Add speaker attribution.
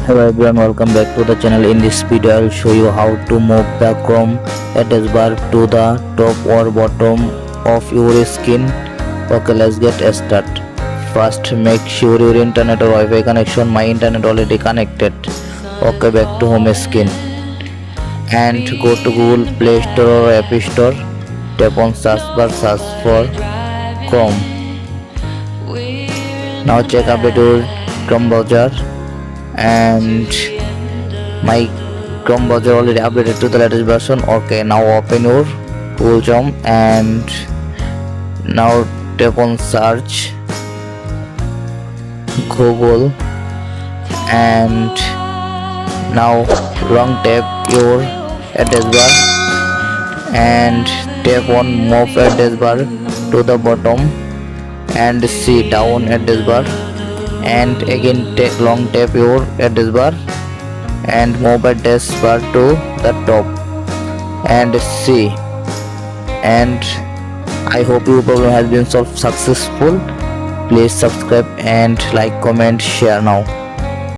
Speaker 1: Hello everyone, welcome back to the channel. In this video I'll show you how to move the Chrome address bar to the top or bottom of your screen. Okay, let's get started. First, make sure your internet or Wi-Fi connection. My internet already connected. Okay, back to home screen and go to Google Play Store or App Store. Tap on search bar, search for Chrome. Now check update your Chrome browser, and my Chrome browser already updated to the latest version. Okay, now open your Google Chrome and now tap on search Google, and now long tap your address bar and tap on move address bar to the bottom and see down address bar, and again long tap your address bar and move address bar to the top and see. And I hope your problem has been solved successful. Please subscribe and like, comment, share now.